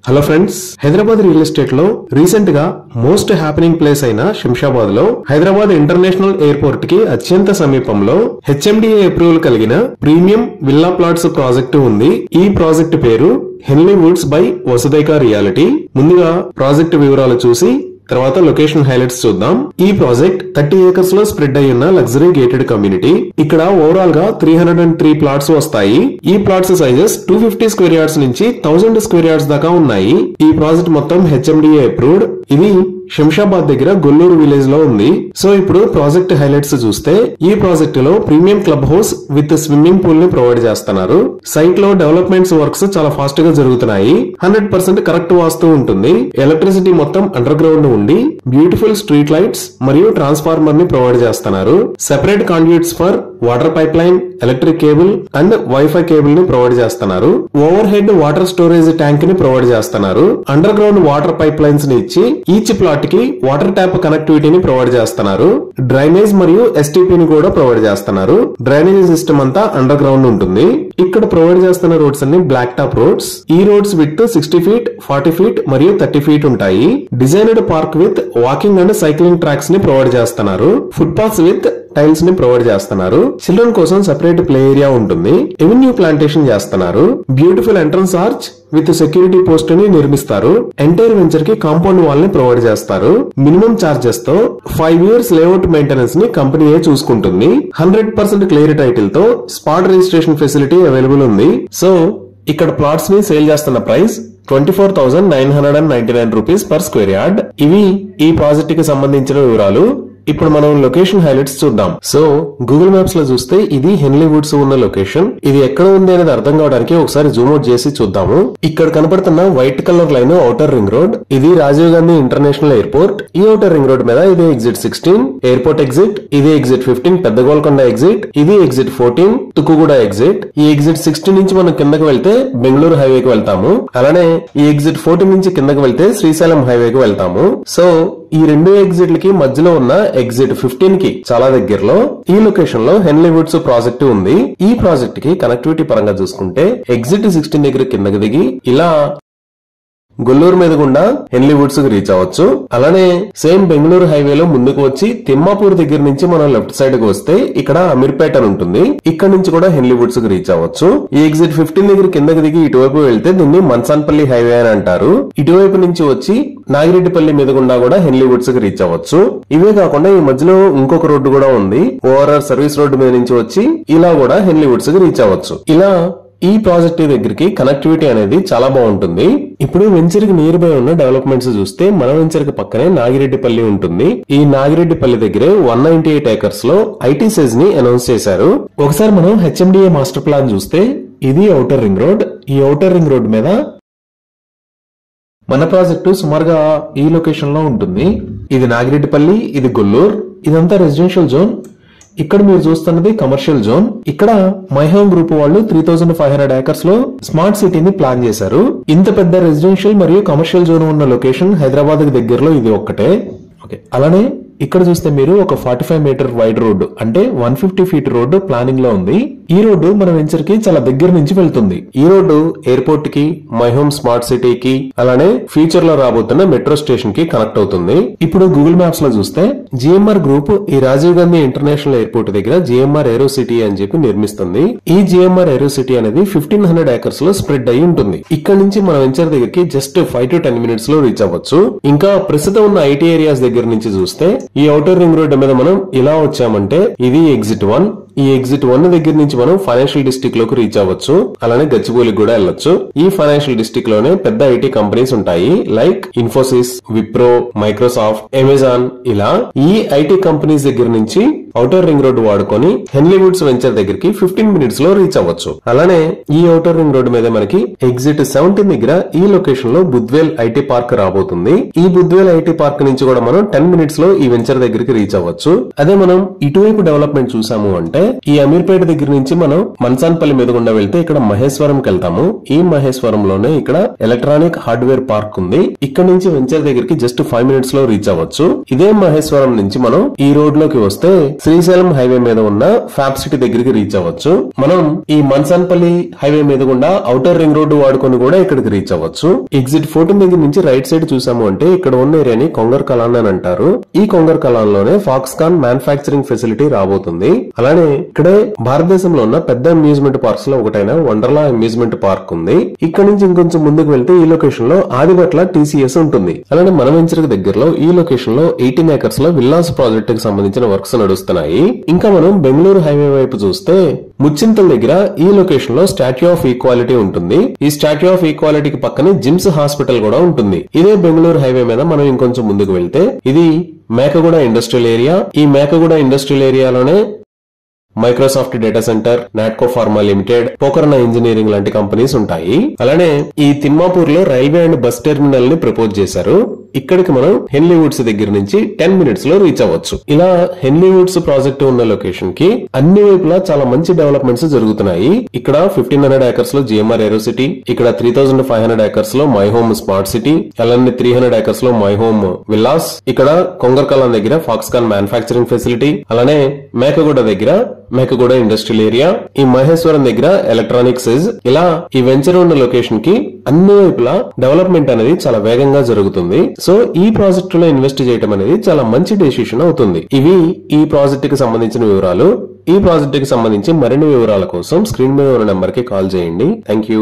Hello friends, Hyderabad real estate లో recent గా most happening place అయిన శంషాబాద్ లో హైదరాబాద్ ఇంటర్నేషనల్ ఎయిర్పోర్ట్ కి అత్యంత సమీపంలో హెచ్ఎండిఏ అప్రూవల్ కలిగిన ప్రీమియం విల్లా ప్లాట్స్ ప్రాజెక్టు ఉంది. ఈ ప్రాజెక్టు పేరు హెన్లీ వుడ్స్ బై వసుదైక రియాలిటీ. ముందుగా ప్రాజెక్టు వివరాలు చూసి తర్వాత లొకేషన్ హైలైట్స్ చూద్దాం. ఈ ప్రాజెక్ట్ 30 ఏకర్స్ లో స్ప్రెడ్ అయి ఉన్న లగ్జరీ గేటెడ్ కమ్యూనిటీ. ఇక్కడ ఓవరాల్ గా 303 ప్లాట్స్ వస్తాయి. ఈ ప్లాట్స్ సైజెస్ 250 స్క్వేర్ యార్డ్స్ నుంచి 1000 స్క్వేర్ యార్డ్స్ దాకా ఉన్నాయి. ఈ ప్రాజెక్ట్ మొత్తం హెచ్ఎండిఏ అప్రూవ్డ్. ఇది శంషాబాద్ దగ్గర గొల్లూరు విలేజ్ లో ఉంది. సో ఇప్పుడు ప్రాజెక్ట్ హైలైట్స్ చూస్తే ఈ ప్రాజెక్ట్ లో premium clubhouse with swimming pool ని ప్రొవైడ్ చేస్తున్నారు. సైట్ లో డెవలప్మెంట్స్ వర్క్స్ చాలా ఫాస్ట్ గా జరుగుతున్నాయి. 100% కరెక్ట్ వాస్తు ఉంటుంది. ఎలక్ట్రిసిటీ మొత్తం అండర్ గ్రౌండ్ ఉండి బ్యూటిఫుల్ స్ట్రీట్ లైట్స్ మరియు ట్రాన్స్ఫార్మర్ ని ప్రొవైడ్ చేస్తున్నారు. Separate conduits for water pipeline, electric cable and wifi cable ని ప్రొవైడ్ చేస్తున్నారు. Overhead water storage tank ని ప్రొవైడ్ చేస్తున్నారు. Underground water pipelines ని ఇచ్చి ఈచ్ ప్లాట్ కి వాటర్ ట్యాప్ కనెక్టివిటీని ప్రొవైడ్ చేస్తున్నారు. డ్రైనేజ్ మరియు ఎస్టీపీ ని కూడా ప్రొవైడ్ చేస్తున్నారు. డ్రైనేజ్ సిస్టమ్ అంతా అండర్ గ్రౌండ్ ఉంటుంది. ఇక్కడ ప్రొవైడ్ చేస్తున్న రోడ్స్ అన్ని బ్లాక్ టాప్ రోడ్స్. ఈ రోడ్స్ విత్ 60 ఫీట్, 40 ఫీట్ మరియు 30 ఫీట్ ఉంటాయి. Designed park with walking and cycling tracks ని ప్రొవైడ్ చేస్తున్నారు. ఫుట్ పాత్స్ విత్ టైల్స్ ని ప్రొవైడ్ చేస్తున్నారు. చిల్డ్రన్ కోసం సెపరేట్ ప్లే ఏరియా ఉంటుంది. ఎవెన్యూ ప్లాంటేషన్ చేస్తున్నారు. Beautiful entrance arch with security post ని నిర్మిస్తారు. ఎంటైర్ వెంచర్ కి కాంపౌండ్ వాల్ ని ప్రొవైడ్ చేస్తారు. మినిమం చార్జెస్ తో 5 years లేఅవుట్ మెయింటెనెన్స్ ని కంపెనీయే చూసుకుంటుంది. 100% క్లియర్ టైటిల్ తో స్పాట్ రిజిస్ట్రేషన్ ఫెసిలిటీ అవైలబుల్ ఉంది. సో ఇక్కడ ప్లాట్స్ ని సేల్ చేస్తున్న price 24,999 rupees per square yard. ఇవి ఈ ప్రాజెక్ట్ కి సంబంధించిన వివరాలు. ఇప్పుడు మనం లొకేషన్ హైలైట్స్ చూద్దాం. సో గూగుల్ మ్యాప్స్ లో చూస్తే ఇది హెన్లీ వుడ్స్ ఉన్న లొకేషన్. ఇది ఎక్కడ ఉంది అనేది అర్థం కావడానికి ఒకసారి జూమ్ అవుట్ చేసి చూద్దాము. ఇక్కడ కనపడుతున్న white colour line outer ring road. ఇది రాజీవ్ గాంధీ ఇంటర్నేషనల్ ఎయిర్పోర్ట్. ఈ ఔటర్ రింగ్ రోడ్ మీద ఇది ఎగ్జిట్ 16 ఎయిర్పోర్ట్ ఎగ్జిట్, ఇది ఎగ్జిట్ 15 పెద్ద గోల్కొండ ఎగ్జిట్, ఇది ఎగ్జిట్ 14 తుక్కుగూడ ఎగ్జిట్. ఈ ఎగ్జిట్ 16 నుంచి మనం కిందకి వెళ్తే బెంగళూరు హైవేకి వెళ్తాము. అలానే ఈ ఎగ్జిట్ 14 నుంచి కిందకి వెళ్తే శ్రీశైలం హైవేకి వెళ్తాము. సో ఈ రెండు ఎగ్జిట్లకి మధ్యలో ఉన్న ఎగ్జిట్ 15 కి చాలా దగ్గరలో ఈ లొకేషన్ లో హెన్లీ వుడ్స్ ప్రాజెక్ట్ ఉంది. ఈ ప్రాజెక్ట్ కి కనెక్టివిటీ పరంగా చూసుకుంటే ఎగ్జిట్ 16 దగ్గర కిందకి దిగి ఇలా గొల్లూరు మీద గుండా హెన్లీ వుడ్స్ కి రీచ్ అవ్వచ్చు. అలానే సేమ్ బెంగళూరు హైవేలో ముందుకు వచ్చి తిమ్మాపూర్ దగ్గర నుంచి మనం లెఫ్ట్ సైడ్ కి వస్తే ఇక్కడ అమీర్పేట అని ఉంటుంది. ఇక్కడ నుంచి కూడా హెన్లీ వుడ్స్ కి రీచ్ అవ్వచ్చు. ఈ ఎగ్జిట్ 15 దగ్గర కిందకి దిగి ఇటువైపు వెళ్తే దీన్ని మన్సాన్పల్లి హైవే అని అంటారు. ఇటువైపు నుంచి వచ్చి నాగిరెడ్డిపల్లి మీద గుండా కూడా హెన్లీ వుడ్స్ కి రీచ్ అవ్వచ్చు. ఇవే కాకుండా ఈ మధ్యలో ఇంకొక రోడ్డు కూడా ఉంది. ఓఆర్ఆర్ సర్వీస్ రోడ్డు మీద నుంచి వచ్చి ఇలా కూడా హెన్లీ వుడ్స్ కి రీచ్ అవ్వచ్చు. ఇలా ఈ ప్రాజెక్ట్ దగ్గరికి కనెక్టివిటీ అనేది చాలా బాగుంటుంది. ఇప్పుడు వెంచర్ కి నియర్ బై ఉన్న డెవలప్మెంట్స్ చూస్తే మన వెంచర్ కి పక్కనే నాగిరెడ్డిపల్లి ఉంటుంది. ఈ నాగిరెడ్డిపల్లి దగ్గరే 198 ఏకర్స్ లో ఐటీ సెజ్ ని అనౌన్స్ చేశారు. ఒకసారి మనం హెచ్ఎండిఏ మాస్టర్ ప్లాన్ చూస్తే ఇది ఔటర్ రింగ్ రోడ్. ఈ ఔటర్ రింగ్ రోడ్ మీద మన ప్రాజెక్టు సుమారుగా ఈ లొకేషన్ లో ఉంటుంది. ఇది నాగిరెడ్డిపల్లి, ఇది గొల్లూరు, ఇదంతా రెసిడెన్షియల్ జోన్. ఇక్కడ మీరు చూస్తున్నది కమర్షియల్ జోన్. ఇక్కడ మైహోమ్ గ్రూప్ వాళ్ళు 3500 ఏకర్స్ లో స్మార్ట్ సిటీని ప్లాన్ చేశారు. ఇంత పెద్ద రెసిడెన్షియల్ మరియు కమర్షియల్ జోన్ ఉన్న లొకేషన్ హైదరాబాద్ కి దగ్గరలో ఇది ఒక్కటే. ఓకే, అలానే ఇక్కడ చూస్తే మీరు ఒక 45 మీటర్ వైడ్ రోడ్డు అంటే 150 ఫీట్ రోడ్డు ప్లానింగ్ లో ఉంది. ఈ రోడ్డు మన వెంచర్ కి చాలా దగ్గర నుంచి వెళ్తుంది. ఈ రోడ్డు ఎయిర్పోర్ట్ కి, మైహోమ్ స్మార్ట్ సిటీకి, అలానే ఫ్యూచర్ లో రాబోతున్న మెట్రో స్టేషన్ కి కనెక్ట్ అవుతుంది. ఇప్పుడు గూగుల్ మ్యాప్స్ లో చూస్తే జిఎంఆర్ గ్రూప్ ఈ రాజీవ్ గాంధీ ఇంటర్నేషనల్ ఎయిర్పోర్ట్ దగ్గర జిఎంఆర్ ఏరో సిటీ అని చెప్పి నిర్మిస్తుంది. ఈ జిఎంఆర్ ఏరో సిటీ అనేది 1500 ఏకర్స్ లో స్ప్రెడ్ అయి ఉంటుంది. ఇక్కడ నుంచి మన వెంచర్ దగ్గరికి జస్ట్ 5 to 10 మినిట్స్ లో రీచ్ అవ్వచ్చు. ఇంకా ప్రస్తుతం ఉన్న ఐటీ ఏరియాస్ దగ్గర నుంచి చూస్తే ఈ ఔటర్ రింగ్ రోడ్ మీద మనం ఇలా వచ్చామంటే ఇది ఎగ్జిట్ 1. ఈ ఎగ్జిట్ 1 దగ్గర నుంచి మనం ఫైనాన్షియల్ డిస్ట్రిక్ట్ లోకి రీచ్ అవ్వచ్చు. అలానే గచ్చిబౌలికి కూడా వెళ్ళొచ్చు. ఈ ఫైనాన్షియల్ డిస్ట్రిక్ట్ లోనే పెద్ద ఐటీ కంపెనీస్ ఉంటాయి. Like Infosys, Wipro, Microsoft, Amazon. ఇలా ఈ ఐటీ కంపెనీస్ దగ్గర నుంచి ఔటర్ రింగ్ రోడ్ వాడుకొని హెన్లీ వుడ్స్ వెంచర్ దగ్గరికి 15 మినిట్స్ లో రీచ్ అవ్వచ్చు. అలానే ఈ ఔటర్ రింగ్ రోడ్ మీద మనకి ఎగ్జిట్ 17 దగ్గర ఈ లొకేషన్ లో బుద్వేల్ ఐటీ పార్క్ రాబోతుంది. ఈ బుద్వేల్ ఐటీ పార్క్ నుంచి కూడా మనం 10 మినిట్స్ లో ఈ వెంచర్ దగ్గరికి రీచ్ అవ్వచ్చు. అదే మనం ఇటువైపు డెవలప్మెంట్ చూసాము అంటే ఈ అమీర్పేట దగ్గర నుంచి మనం మన్సాన్పల్లి మీద గుండా వెళ్తే ఇక్కడ మహేశ్వరంకి వెళ్తాము. ఈ మహేశ్వరంలోనే ఇక్కడ ఎలక్ట్రానిక్ హార్డ్వేర్ పార్క్ ఉంది. ఇక్కడ నుంచి వెంచర్ దగ్గరికి జస్ట్ 5 మినిట్స్ లో రీచ్ అవ్వచ్చు. ఇదే మహేశ్వరం నుంచి మనం ఈ రోడ్ లోకి వస్తే శ్రీశైలం హైవే మీద ఉన్న ఫ్యాబ్ సిటీ దగ్గరికి రీచ్ అవ్వచ్చు. మనం ఈ మన్సాన్పల్లి హైవే మీద గుండా ఔటర్ రింగ్ రోడ్డు వాడుకొని కూడా ఇక్కడికి రీచ్ అవ్వచ్చు. ఎగ్జిట్ 14 దగ్గర నుంచి రైట్ సైడ్ చూసాము అంటే ఇక్కడ ఉన్న ఏరియాని కొంగర్ కలాన్ అని అంటారు. ఈ కొంగర్ కలాన్ లోనే ఫాక్స్కాన్ మ్యానుఫ్యాక్చరింగ్ ఫెసిలిటీ రాబోతుంది. అలానే ఇక్కడే భారతదేశంలో ఉన్న పెద్ద అమ్యూజ్మెంట్ పార్క్స్ లో ఒకటైన వండర్లా అమ్యూజ్మెంట్ పార్క్ ఉంది. ఇక్కడ నుంచి ఇంకొంచెం ముందుకు వెళ్తే ఈ లొకేషన్ లో ఆదిబట్ల TCS ఉంటుంది. అలానే మన వెంచర్ దగ్గరలో ఈ లొకేషన్ లో 18 ఏకర్స్ లో విల్లాస్ ప్రాజెక్ట్ కి సంబంధించిన వర్క్స్ నడుస్తున్నాయి. ఇంకా మనం బెంగళూరు హైవే వైపు చూస్తే ముచ్చింతల దగ్గర ఈ లొకేషన్ లో స్టాట్యూ ఆఫ్ ఈక్వాలిటీ ఉంటుంది. ఈ స్టాట్యూ ఆఫ్ ఈక్వాలిటీకి పక్కనే జిమ్స్ హాస్పిటల్ కూడా ఉంటుంది. ఇదే బెంగళూరు హైవే మీద మనం ఇంకొంచెం ముందుకు వెళ్తే ఇది మేకగూడ ఇండస్ట్రియల్ ఏరియా. ఈ మేకగూడ ఇండస్ట్రియల్ ఏరియాలోనే Microsoft data centre, Natco pharma limited, Pokarna engineering లాంటి కంపెనీస్ ఉంటాయి. అలానే ఈ తిమ్మాపూర్ లో రైల్వే అండ్ బస్ టెర్మినల్ ని ప్రపోజ్ చేశారు. ఇక్కడికి మనం హెన్లీ వుడ్స్ దగ్గర నుంచి 10 మినిట్స్ లో రీచ్ అవ్వచ్చు. ఇలా హెన్లీ వుడ్స్ ప్రాజెక్ట్ ఉన్న లొకేషన్ కి అన్ని వైపులా చాలా మంచి డెవలప్మెంట్స్ జరుగుతున్నాయి. ఇక్కడ 1500 ఏకర్స్ లో GMR ఏరో సిటీ, ఇక్కడ 3500 ఏకర్స్ లో మై హోమ్ స్మార్ట్ సిటీ, అలానే 300 ఏకర్స్ లో మై హోమ్ విల్లాస్, ఇక్కడ కొంగర్ కలాన్ దగ్గర ఫాక్స్కాన్ మ్యానుఫ్యాక్చరింగ్ ఫెసిలిటీ, అలానే మేకగూడ దగ్గర మేకగూడ ఇండస్ట్రియల్ ఏరియా, ఈ మహేశ్వరం దగ్గర ఎలక్ట్రానిక్ సెజ్. ఇలా ఈ వెంచర్ ఉన్న లొకేషన్ కి అన్ని వైపులా డెవలప్మెంట్ అనేది చాలా వేగంగా జరుగుతుంది. సో ఈ ప్రాజెక్ట్ లో ఇన్వెస్ట్ చేయడం అనేది చాలా మంచి డెసిషన్ అవుతుంది. ఇవి ఈ ప్రాజెక్ట్ కి సంబంధించిన వివరాలు. ఈ ప్రాజెక్ట్ కి సంబంధించి మరిన్ని వివరాల కోసం స్క్రీన్ మీద ఉన్న నెంబర్ కి కాల్ చేయండి. Thank you.